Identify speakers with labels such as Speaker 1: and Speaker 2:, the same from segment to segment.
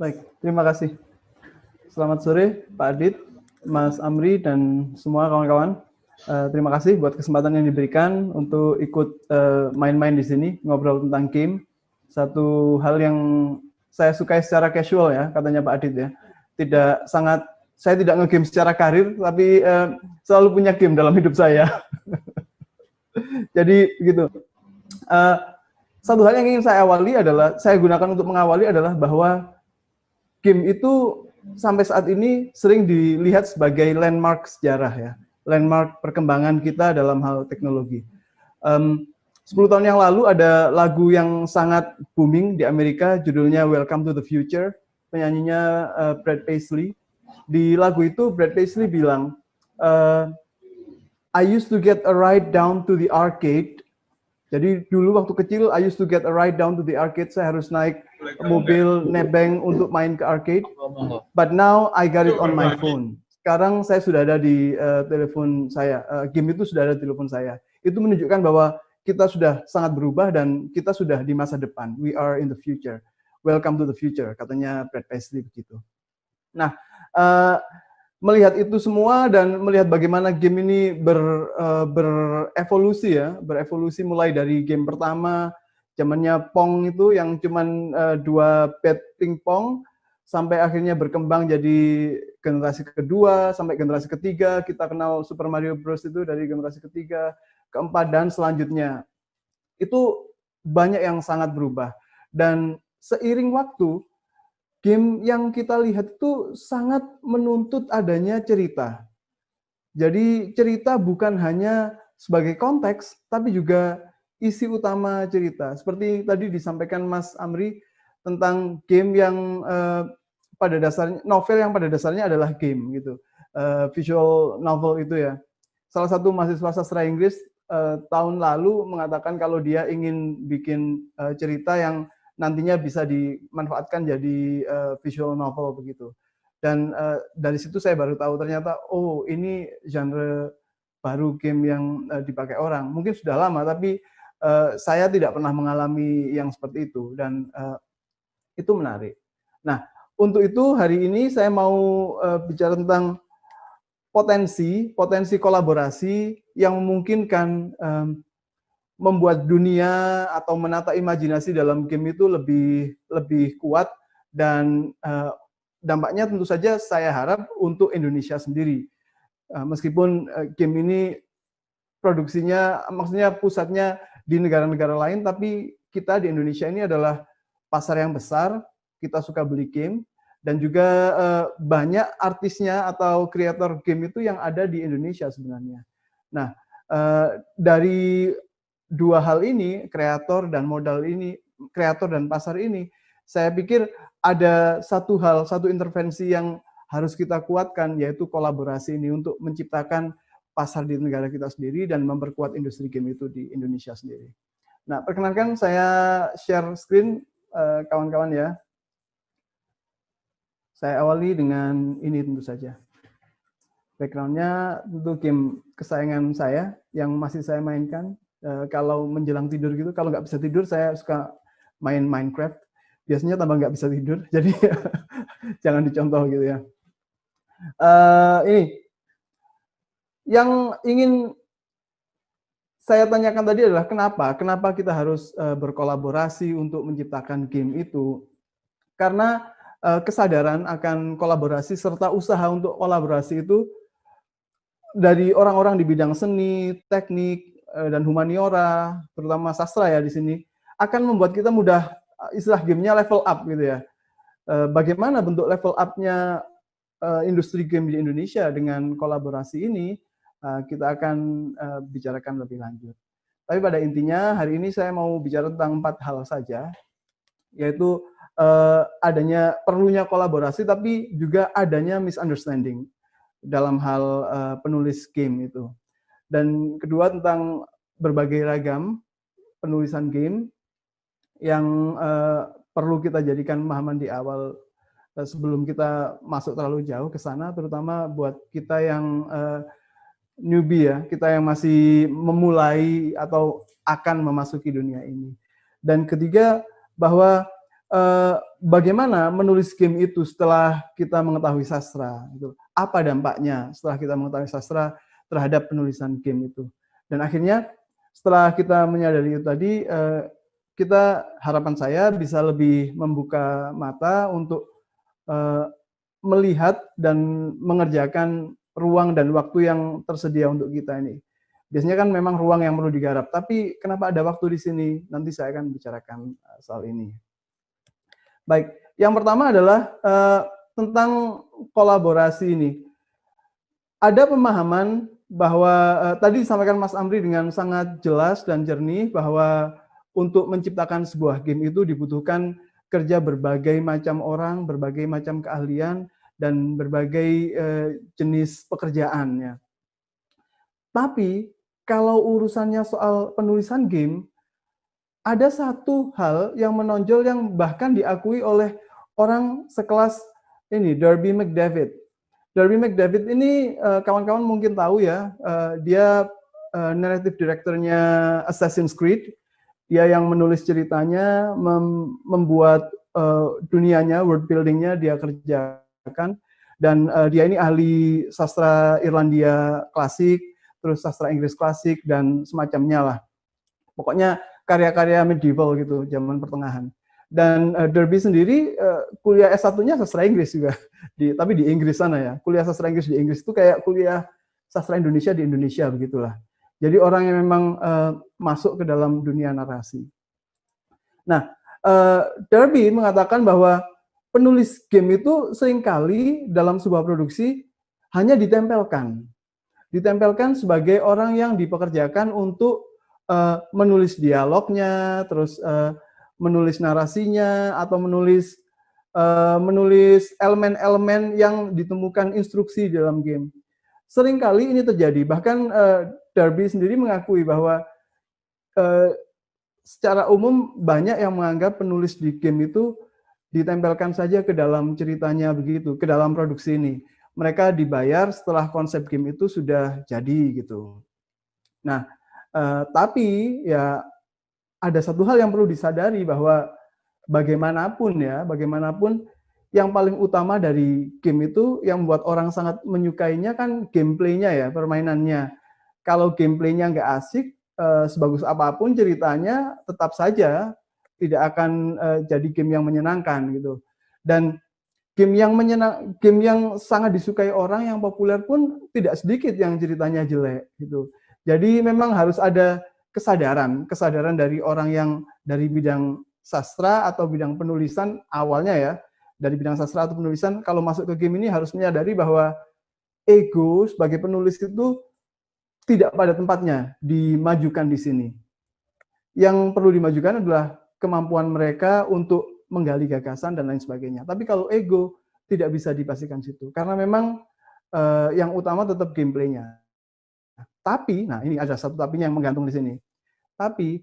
Speaker 1: Baik, terima kasih. Selamat sore Pak Adit, Mas Amri, dan semua kawan-kawan. Terima kasih buat kesempatan yang diberikan untuk ikut main-main di sini, ngobrol tentang game. Satu hal yang saya sukai secara casual ya, katanya Pak Adit ya. Saya tidak nge-game secara karir, tapi selalu punya game dalam hidup saya. Jadi begitu. Satu hal yang ingin saya gunakan untuk mengawali adalah bahwa game itu sampai saat ini sering dilihat sebagai landmark sejarah ya, landmark perkembangan kita dalam hal teknologi. 10 tahun yang lalu ada lagu yang sangat booming di Amerika, judulnya Welcome to the Future, penyanyinya Brad Paisley. Di lagu itu Brad Paisley bilang, I used to get a ride down to the arcade. Jadi dulu waktu kecil, I used to get a ride down to the arcade. Saya harus naik mobil nebeng untuk main ke arcade. But now I got it on my phone. Sekarang saya sudah ada di telepon saya. Game itu sudah ada di telepon saya. Itu menunjukkan bahwa kita sudah sangat berubah dan kita sudah di masa depan. We are in the future. Welcome to the future, katanya Brad Paisley begitu. Nah, melihat itu semua dan melihat bagaimana game ini berevolusi ya, berevolusi mulai dari game pertama zamannya Pong itu yang cuman 2 pad pingpong sampai akhirnya berkembang jadi generasi kedua sampai generasi ketiga, kita kenal Super Mario Bros itu dari generasi ketiga, keempat dan selanjutnya. Itu banyak yang sangat berubah dan seiring waktu game yang kita lihat itu sangat menuntut adanya cerita. Jadi cerita bukan hanya sebagai konteks, tapi juga isi utama cerita. Seperti tadi disampaikan Mas Amri tentang game yang pada dasarnya, novel yang pada dasarnya adalah game gitu. Visual novel itu ya. Salah satu mahasiswa sastra Inggris tahun lalu mengatakan kalau dia ingin bikin cerita yang nantinya bisa dimanfaatkan jadi visual novel begitu. Dan dari situ saya baru tahu ternyata, oh ini genre baru game yang dipakai orang. Mungkin sudah lama, tapi saya tidak pernah mengalami yang seperti itu. Dan itu menarik. Nah, untuk itu hari ini saya mau bicara tentang potensi kolaborasi yang memungkinkan membuat dunia atau menata imajinasi dalam game itu lebih kuat dan dampaknya tentu saja saya harap untuk Indonesia sendiri. Meskipun game ini produksinya, maksudnya pusatnya di negara-negara lain, tapi kita di Indonesia ini adalah pasar yang besar, kita suka beli game, dan juga banyak artisnya atau kreator game itu yang ada di Indonesia sebenarnya. Nah, dari dua hal ini, kreator dan modal ini, kreator dan pasar ini, saya pikir ada satu intervensi yang harus kita kuatkan, yaitu kolaborasi ini untuk menciptakan pasar di negara kita sendiri dan memperkuat industri game itu di Indonesia sendiri. Nah, perkenalkan saya share screen kawan-kawan ya. Saya awali dengan ini tentu saja. Background-nya tentu game kesayangan saya yang masih saya mainkan. Kalau menjelang tidur gitu, kalau nggak bisa tidur saya suka main Minecraft. Biasanya tambah nggak bisa tidur, jadi jangan dicontoh gitu ya. Ini yang ingin saya tanyakan tadi adalah kenapa kita harus berkolaborasi untuk menciptakan game itu? Karena kesadaran akan kolaborasi serta usaha untuk kolaborasi itu dari orang-orang di bidang seni, teknik, dan humaniora, terutama sastra ya di sini, akan membuat kita mudah, istilah gamenya level up gitu ya. Bagaimana bentuk level up-nya industri game di Indonesia dengan kolaborasi ini, kita akan bicarakan lebih lanjut. Tapi pada intinya hari ini saya mau bicara tentang 4 hal saja, yaitu adanya perlunya kolaborasi, tapi juga adanya misunderstanding dalam hal penulis game itu. Dan kedua tentang berbagai ragam penulisan game yang perlu kita jadikan pemahaman di awal sebelum kita masuk terlalu jauh ke sana, terutama buat kita yang newbie ya, kita yang masih memulai atau akan memasuki dunia ini. Dan ketiga, bahwa bagaimana menulis game itu setelah kita mengetahui sastra? Gitu. Apa dampaknya setelah kita mengetahui sastra terhadap penulisan game itu? Dan akhirnya setelah kita menyadari itu tadi, harapan saya bisa lebih membuka mata untuk melihat dan mengerjakan ruang dan waktu yang tersedia untuk kita ini. Biasanya kan memang ruang yang perlu digarap, tapi kenapa ada waktu di sini? Nanti saya akan bicarakan soal ini. Baik, yang pertama adalah tentang kolaborasi ini. Ada pemahaman bahwa tadi disampaikan Mas Amri dengan sangat jelas dan jernih bahwa untuk menciptakan sebuah game itu dibutuhkan kerja berbagai macam orang, berbagai macam keahlian, dan berbagai jenis pekerjaannya. Tapi kalau urusannya soal penulisan game, ada satu hal yang menonjol yang bahkan diakui oleh orang sekelas ini, Derby McDavid. Derby McDavid ini kawan-kawan mungkin tahu ya, dia narrative directornya Assassin's Creed. Dia yang menulis ceritanya, membuat dunianya, world buildingnya dia kerjakan. Dan dia ini ahli sastra Irlandia klasik, terus sastra Inggris klasik, dan semacamnya lah. Pokoknya karya-karya medieval gitu, zaman pertengahan. Dan Derby sendiri kuliah S1-nya sastra Inggris juga, tapi di Inggris sana ya. Kuliah sastra Inggris di Inggris itu kayak kuliah sastra Indonesia di Indonesia, begitulah. Jadi orang yang memang masuk ke dalam dunia narasi. Nah, Derby mengatakan bahwa penulis game itu seringkali dalam sebuah produksi hanya ditempelkan sebagai orang yang dipekerjakan untuk menulis dialognya, terus menulis narasinya, atau menulis elemen-elemen yang ditemukan instruksi dalam game. Seringkali ini terjadi, bahkan Derby sendiri mengakui bahwa secara umum banyak yang menganggap penulis di game itu ditempelkan saja ke dalam ceritanya begitu, ke dalam produksi ini. Mereka dibayar setelah konsep game itu sudah jadi gitu. Nah, tapi ya ada satu hal yang perlu disadari bahwa bagaimanapun yang paling utama dari game itu yang membuat orang sangat menyukainya kan gameplaynya ya, permainannya. Kalau gameplaynya nggak asik, sebagus apapun ceritanya tetap saja tidak akan jadi game yang menyenangkan gitu. Dan game yang sangat disukai orang yang populer pun tidak sedikit yang ceritanya jelek gitu. Jadi memang harus ada kesadaran dari orang yang dari bidang sastra atau bidang penulisan awalnya ya, dari bidang sastra atau penulisan, kalau masuk ke game ini harus menyadari bahwa ego sebagai penulis itu tidak pada tempatnya dimajukan di sini. Yang perlu dimajukan adalah kemampuan mereka untuk menggali gagasan dan lain sebagainya. Tapi kalau ego tidak bisa dipastikan situ, karena memang yang utama tetap gameplaynya. Tapi, nah ini ada satu tapinya yang menggantung di sini. Tapi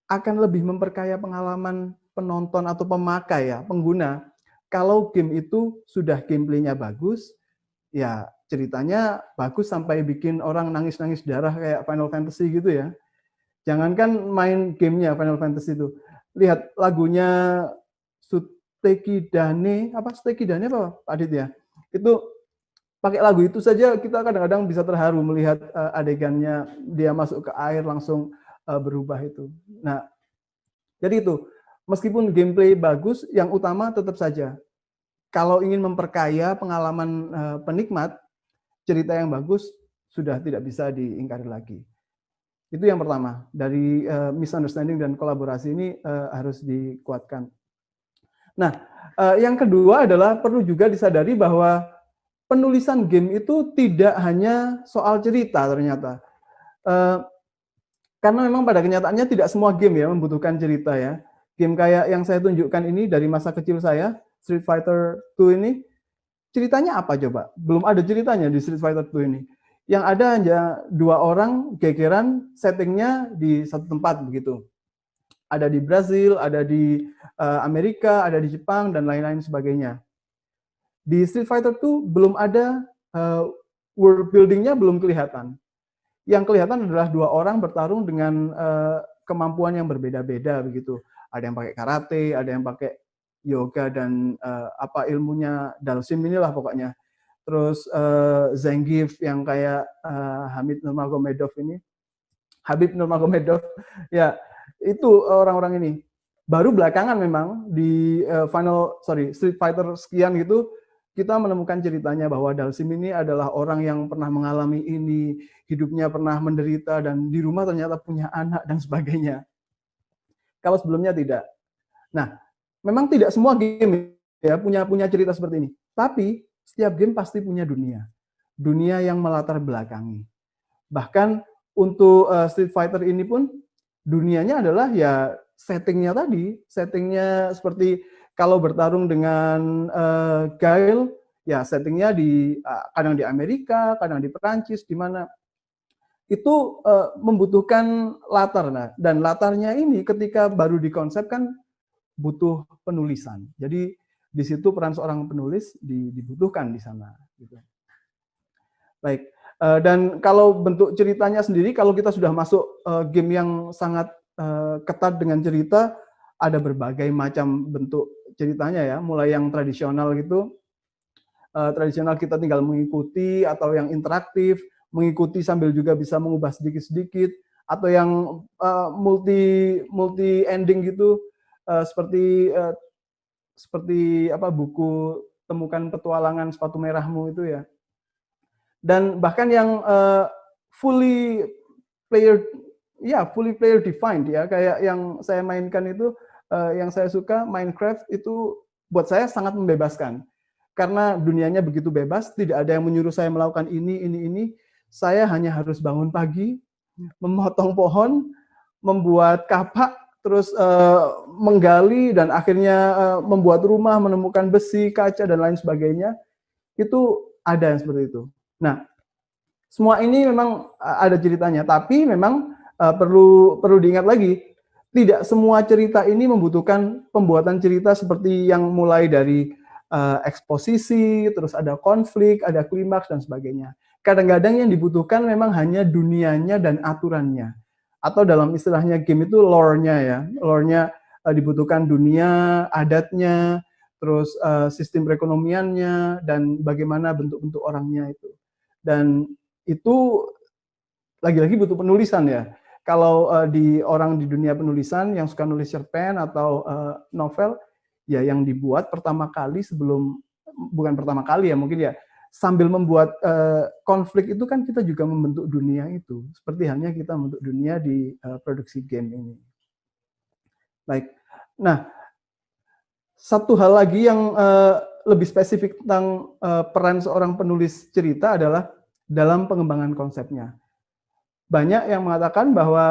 Speaker 1: akan lebih memperkaya pengalaman penonton atau pemakai ya, pengguna. Kalau game itu sudah gameplaynya bagus, ya ceritanya bagus sampai bikin orang nangis-nangis darah kayak Final Fantasy gitu ya. Jangankan main gamenya Final Fantasy itu. Lihat lagunya Suteki Dane apa Pak Adit ya? Itu pakai lagu itu saja kita kadang-kadang bisa terharu melihat adegannya dia masuk ke air langsung berubah itu. Nah, jadi itu meskipun gameplay bagus, yang utama tetap saja kalau ingin memperkaya pengalaman penikmat, cerita yang bagus sudah tidak bisa diingkari lagi. Itu yang pertama, dari misunderstanding dan kolaborasi ini harus dikuatkan. Nah, yang kedua adalah perlu juga disadari bahwa penulisan game itu tidak hanya soal cerita ternyata. Karena memang pada kenyataannya tidak semua game ya membutuhkan cerita ya. Game kayak yang saya tunjukkan ini dari masa kecil saya, Street Fighter 2 ini, ceritanya apa coba? Belum ada ceritanya di Street Fighter 2 ini. Yang ada hanya 2 orang gegeran, settingnya di satu tempat begitu. Ada di Brasil, ada di Amerika, ada di Jepang, dan lain-lain sebagainya. Di Street Fighter 2 belum ada world building-nya belum kelihatan. Yang kelihatan adalah 2 orang bertarung dengan kemampuan yang berbeda-beda begitu. Ada yang pakai karate, ada yang pakai yoga dan apa ilmunya Dalsim inilah pokoknya. Terus Zangief yang kayak Habib Nurmagomedov ya itu orang-orang ini. Baru belakangan memang di Street Fighter sekian gitu kita menemukan ceritanya bahwa Dalsim ini adalah orang yang pernah mengalami ini, hidupnya pernah menderita dan di rumah ternyata punya anak dan sebagainya. Kalau sebelumnya tidak. Nah, memang tidak semua game ya punya cerita seperti ini. Tapi setiap game pasti punya dunia yang melatar belakangi. Bahkan untuk Street Fighter ini pun dunianya adalah ya settingnya seperti kalau bertarung dengan Guile, ya settingnya kadang di Amerika, kadang di Perancis, di mana itu membutuhkan latar. Nah, dan latarnya ini ketika baru dikonsepkan butuh penulisan. Jadi di situ peran seorang penulis dibutuhkan di sana. Gitu. Baik, dan kalau bentuk ceritanya sendiri, kalau kita sudah masuk game yang sangat ketat dengan cerita, ada berbagai macam bentuk ceritanya ya, mulai yang tradisional gitu, tradisional kita tinggal mengikuti, atau yang interaktif, mengikuti sambil juga bisa mengubah sedikit-sedikit, atau yang multi ending gitu, seperti apa buku Temukan Petualangan Sepatu Merahmu itu ya. Dan bahkan yang fully player defined ya, kayak yang saya mainkan itu, yang saya suka Minecraft itu buat saya sangat membebaskan. Karena dunianya begitu bebas, tidak ada yang menyuruh saya melakukan ini. Saya hanya harus bangun pagi, memotong pohon, membuat kapak, terus menggali dan akhirnya membuat rumah, menemukan besi, kaca dan lain sebagainya. Itu ada yang seperti itu. Nah, semua ini memang ada ceritanya, tapi memang perlu diingat lagi, tidak semua cerita ini membutuhkan pembuatan cerita seperti yang mulai dari eksposisi, terus ada konflik, ada klimaks dan sebagainya. Kadang-kadang yang dibutuhkan memang hanya dunianya dan aturannya. Atau dalam istilahnya game itu lore-nya ya. Lore-nya dibutuhkan dunia, adatnya, terus sistem perekonomiannya, dan bagaimana bentuk-bentuk orangnya itu. Dan itu lagi-lagi butuh penulisan ya. Kalau di orang di dunia penulisan yang suka nulis cerpen atau novel, ya yang dibuat pertama kali bukan pertama kali ya mungkin ya, sambil membuat konflik itu kan kita juga membentuk dunia itu. Seperti halnya kita membentuk dunia di produksi game ini. Baik, nah satu hal lagi yang lebih spesifik tentang peran seorang penulis cerita adalah dalam pengembangan konsepnya. Banyak yang mengatakan bahwa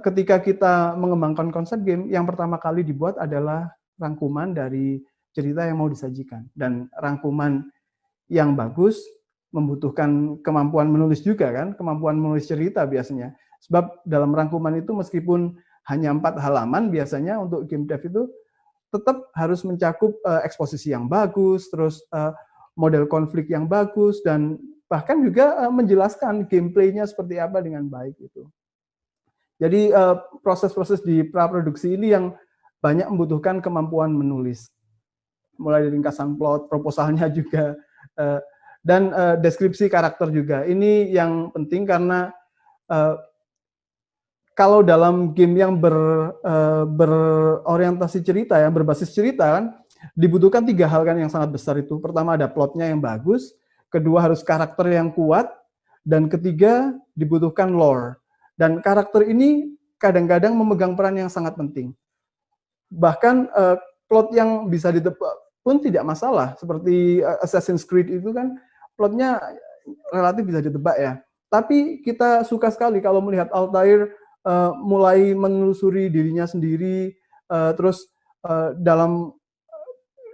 Speaker 1: ketika kita mengembangkan konsep game, yang pertama kali dibuat adalah rangkuman dari cerita yang mau disajikan. Dan rangkuman yang bagus membutuhkan kemampuan menulis juga kan, kemampuan menulis cerita biasanya. Sebab dalam rangkuman itu meskipun hanya 4 halaman biasanya untuk game dev itu tetap harus mencakup eksposisi yang bagus, terus model konflik yang bagus, dan bahkan juga menjelaskan gameplaynya seperti apa dengan baik itu. Jadi proses-proses di praproduksi ini yang banyak membutuhkan kemampuan menulis, mulai dari ringkasan plot, proposalnya juga, dan deskripsi karakter juga. Ini yang penting karena kalau dalam game yang berorientasi cerita, yang berbasis cerita kan, dibutuhkan 3 hal kan yang sangat besar itu. Pertama ada plotnya yang bagus, kedua harus karakter yang kuat, dan ketiga dibutuhkan lore. Dan karakter ini kadang-kadang memegang peran yang sangat penting. Bahkan plot yang bisa ditebak pun tidak masalah. Seperti Assassin's Creed itu kan plotnya relatif bisa ditebak ya. Tapi kita suka sekali kalau melihat Altair mulai menelusuri dirinya sendiri, terus dalam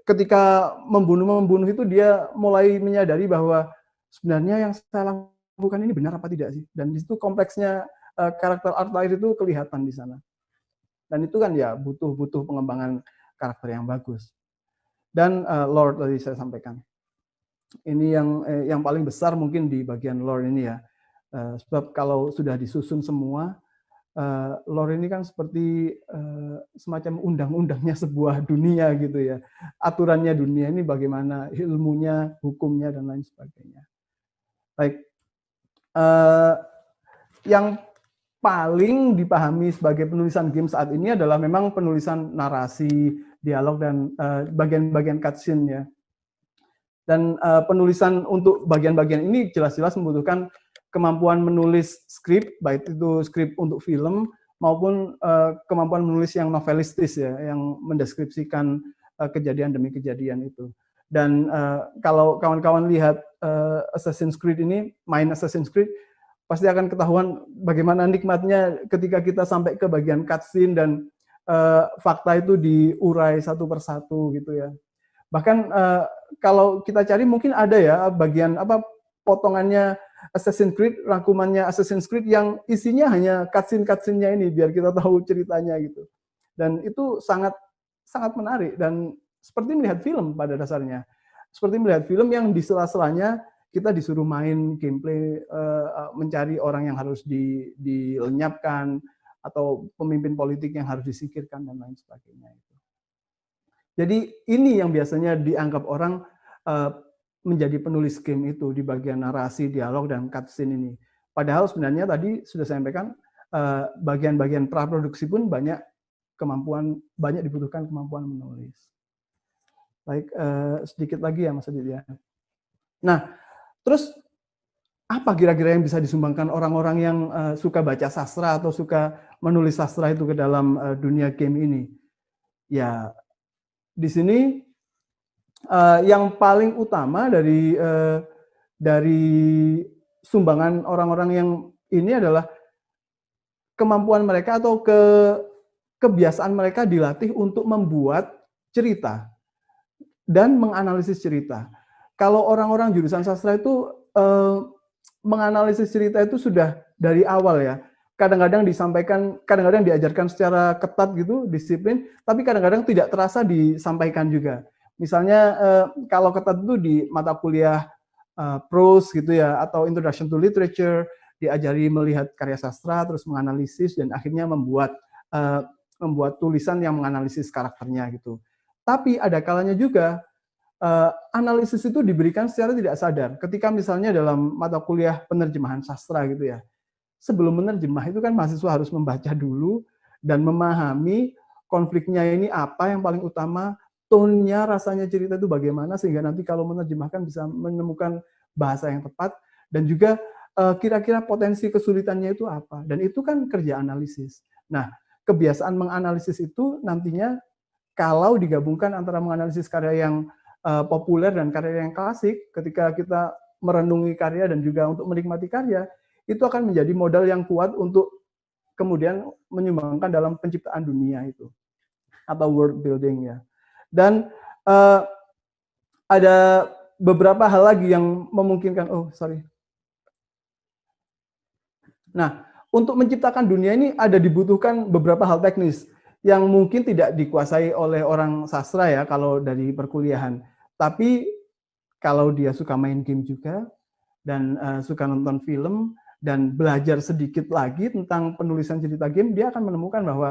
Speaker 1: ketika membunuh itu dia mulai menyadari bahwa sebenarnya yang saya lakukan ini benar apa tidak sih, dan di situ kompleksnya karakter Altair itu kelihatan di sana. Dan itu kan ya butuh pengembangan karakter yang bagus. Dan lore tadi saya sampaikan. Ini yang paling besar mungkin di bagian lore ini ya. Sebab kalau sudah disusun semua, lore ini kan seperti semacam undang-undangnya sebuah dunia gitu ya. Aturannya dunia ini bagaimana, ilmunya, hukumnya, dan lain sebagainya. Baik, yang paling dipahami sebagai penulisan game saat ini adalah memang penulisan narasi, dialog, dan bagian-bagian cutscene ya. Dan penulisan untuk bagian-bagian ini jelas-jelas membutuhkan kemampuan menulis skrip, baik itu skrip untuk film maupun kemampuan menulis yang novelistis ya, yang mendeskripsikan kejadian demi kejadian itu. Dan kalau kawan-kawan lihat Assassin's Creed ini, main Assassin's Creed, pasti akan ketahuan bagaimana nikmatnya ketika kita sampai ke bagian cutscene dan fakta itu diurai satu persatu gitu ya. Bahkan kalau kita cari mungkin ada ya bagian potongannya Assassin's Creed, rangkumannya Assassin's Creed yang isinya hanya cutscene-cutscene-nya ini biar kita tahu ceritanya gitu. Dan itu sangat sangat menarik dan seperti melihat film pada dasarnya. Seperti melihat film yang di sela-selanya kita disuruh main gameplay, mencari orang yang harus dilenyapkan atau pemimpin politik yang harus disingkirkan dan lain sebagainya. Jadi ini yang biasanya dianggap orang menjadi penulis game itu di bagian narasi, dialog, dan cutscene ini. Padahal sebenarnya tadi sudah saya sampaikan bagian-bagian praproduksi pun banyak dibutuhkan kemampuan menulis. Baik, sedikit lagi ya Mas Adit ya. Nah, terus apa kira-kira yang bisa disumbangkan orang-orang yang suka baca sastra atau suka menulis sastra itu ke dalam dunia game ini? Ya, di sini yang paling utama dari sumbangan orang-orang yang ini adalah kemampuan mereka atau kebiasaan mereka dilatih untuk membuat cerita dan menganalisis cerita. Kalau orang-orang jurusan sastra itu menganalisis cerita itu sudah dari awal ya. Kadang-kadang diajarkan secara ketat gitu, disiplin, tapi kadang-kadang tidak terasa disampaikan juga. Misalnya kalau ketat itu di mata kuliah prose gitu ya, atau Introduction to Literature, diajari melihat karya sastra, terus menganalisis, dan akhirnya membuat tulisan yang menganalisis karakternya gitu. Tapi ada kalanya juga analisis itu diberikan secara tidak sadar. Ketika misalnya dalam mata kuliah penerjemahan sastra gitu ya, sebelum menerjemah itu kan mahasiswa harus membaca dulu dan memahami konfliknya ini apa yang paling utama, tone-nya, rasanya cerita itu bagaimana, sehingga nanti kalau menerjemahkan bisa menemukan bahasa yang tepat, dan juga kira-kira potensi kesulitannya itu apa. Dan itu kan kerja analisis. Nah, kebiasaan menganalisis itu nantinya kalau digabungkan antara menganalisis karya yang populer dan karya yang klasik, ketika kita merenungi karya dan juga untuk menikmati karya, itu akan menjadi modal yang kuat untuk kemudian menyumbangkan dalam penciptaan dunia itu, atau world building ya. Dan ada beberapa hal lagi yang memungkinkan, Nah, untuk menciptakan dunia ini dibutuhkan beberapa hal teknis yang mungkin tidak dikuasai oleh orang sastra ya kalau dari perkuliahan. Tapi kalau dia suka main game juga dan suka nonton film dan belajar sedikit lagi tentang penulisan cerita game, dia akan menemukan bahwa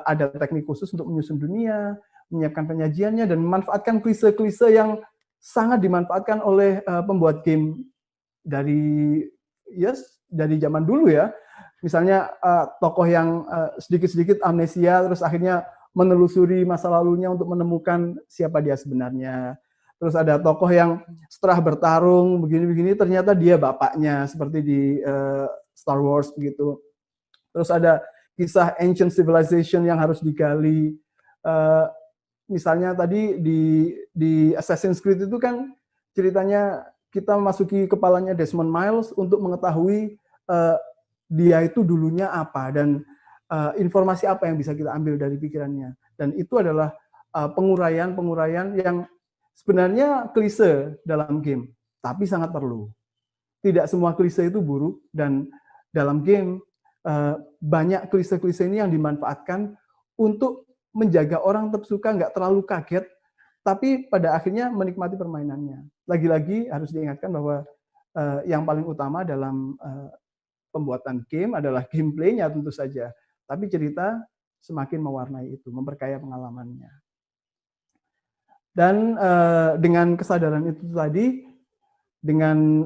Speaker 1: ada teknik khusus untuk menyusun dunia, menyiapkan penyajiannya, dan memanfaatkan klise-klise yang sangat dimanfaatkan oleh pembuat game dari zaman dulu ya. Misalnya tokoh yang sedikit-sedikit amnesia, terus akhirnya menelusuri masa lalunya untuk menemukan siapa dia sebenarnya. Terus ada tokoh yang setelah bertarung begini-begini ternyata dia bapaknya, seperti di Star Wars begitu. Terus ada kisah ancient civilization yang harus digali. Misalnya tadi di Assassin's Creed itu kan ceritanya kita memasuki kepalanya Desmond Miles untuk mengetahui dia itu dulunya apa dan informasi apa yang bisa kita ambil dari pikirannya. Dan itu adalah penguraian yang sebenarnya klise dalam game, tapi sangat perlu. Tidak semua klise itu buruk, dan dalam game banyak klise-klise ini yang dimanfaatkan untuk menjaga orang tetap suka, nggak terlalu kaget, tapi pada akhirnya menikmati permainannya. Lagi-lagi harus diingatkan bahwa yang paling utama dalam pembuatan game adalah gameplay-nya tentu saja, tapi cerita semakin mewarnai itu, memperkaya pengalamannya. Dan dengan kesadaran itu tadi, dengan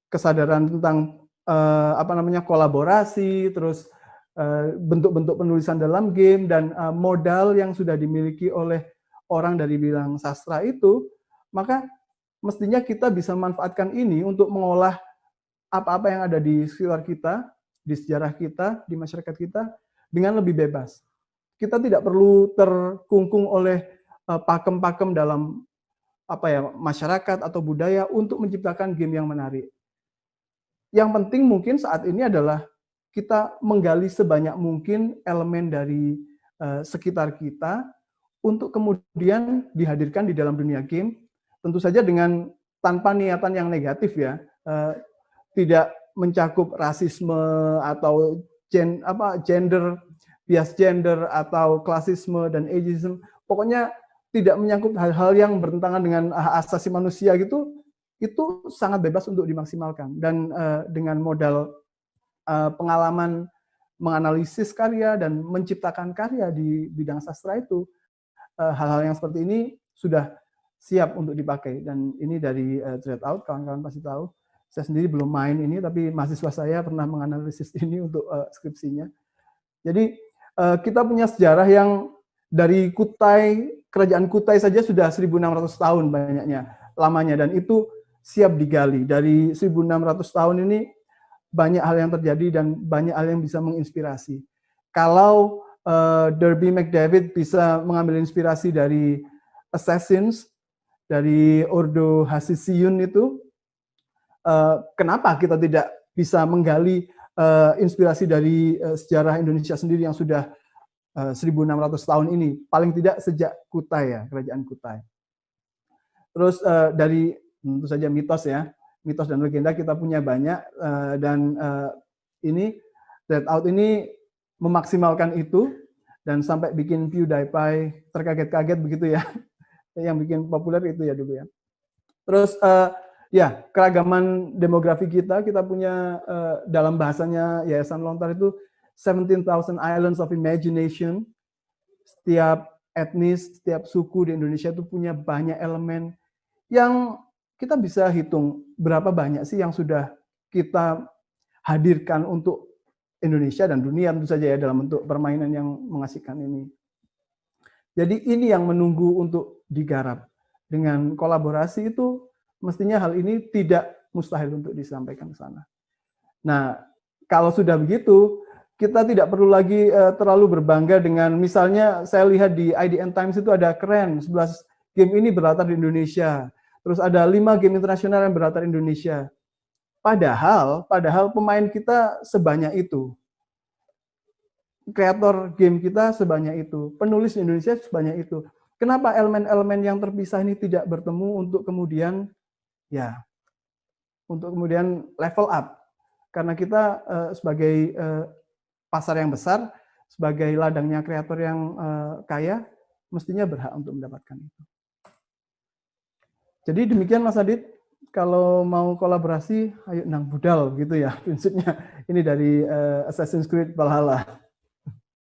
Speaker 1: kesadaran tentang kolaborasi, terus bentuk-bentuk penulisan dalam game dan modal yang sudah dimiliki oleh orang dari bidang sastra itu, maka mestinya kita bisa manfaatkan ini untuk mengolah apa-apa yang ada di sekitar kita, di sejarah kita, di masyarakat kita dengan lebih bebas. Kita tidak perlu terkungkung oleh pakem-pakem dalam masyarakat atau budaya untuk menciptakan game yang menarik. Yang penting mungkin saat ini adalah kita menggali sebanyak mungkin elemen dari sekitar kita untuk kemudian dihadirkan di dalam dunia game, tentu saja dengan tanpa niatan yang negatif ya, tidak mencakup rasisme atau gender, bias gender atau klasisme dan ageism, pokoknya tidak menyangkut hal-hal yang bertentangan dengan hak asasi manusia gitu, itu sangat bebas untuk dimaksimalkan. Dan dengan modal pengalaman menganalisis karya dan menciptakan karya di bidang sastra itu, hal-hal yang seperti ini sudah siap untuk dipakai. Dan ini dari Threadout, kawan-kawan pasti tahu. Saya sendiri belum main ini, tapi mahasiswa saya pernah menganalisis ini untuk skripsinya. Jadi kita punya sejarah yang dari Kutai, kerajaan Kutai saja sudah 1.600 tahun lamanya, dan itu siap digali. Dari 1.600 tahun ini banyak hal yang terjadi dan banyak hal yang bisa menginspirasi. Kalau Derby McDavid bisa mengambil inspirasi dari Assassins, dari Ordo Hasisiun itu, kenapa kita tidak bisa menggali inspirasi dari sejarah Indonesia sendiri yang sudah 1.600 tahun ini, paling tidak sejak Kutai ya, kerajaan Kutai. Terus dari tentu saja mitos ya, mitos dan legenda kita punya banyak, dan ini Threadout ini memaksimalkan itu dan sampai bikin PewDiePie terkaget-kaget begitu ya, yang bikin populer itu ya dulu ya. Terus ya keragaman demografi kita punya dalam bahasanya Yayasan Lontar itu 17,000 Islands of Imagination. Setiap etnis, setiap suku di Indonesia itu punya banyak elemen yang kita bisa hitung berapa banyak sih yang sudah kita hadirkan untuk Indonesia dan dunia tentu saja ya, dalam bentuk permainan yang mengasihkan ini. Jadi ini yang menunggu untuk digarap. Dengan kolaborasi itu mestinya hal ini tidak mustahil untuk disampaikan ke sana. Nah, kalau sudah begitu, kita tidak perlu lagi terlalu berbangga dengan, misalnya saya lihat di IDN Times itu ada keren, 11 game ini berlatar di Indonesia. Terus ada 5 game internasional yang berlatar di Indonesia. Padahal pemain kita sebanyak itu. Kreator game kita sebanyak itu. Penulis di Indonesia sebanyak itu. Kenapa elemen-elemen yang terpisah ini tidak bertemu untuk kemudian level up? Karena kita sebagai pasar yang besar, sebagai ladangnya kreator yang kaya, mestinya berhak untuk mendapatkan itu. Jadi demikian Mas Adit, kalau mau kolaborasi, ayo nang budal gitu ya prinsipnya. Ini dari Assassin's Creed Valhalla.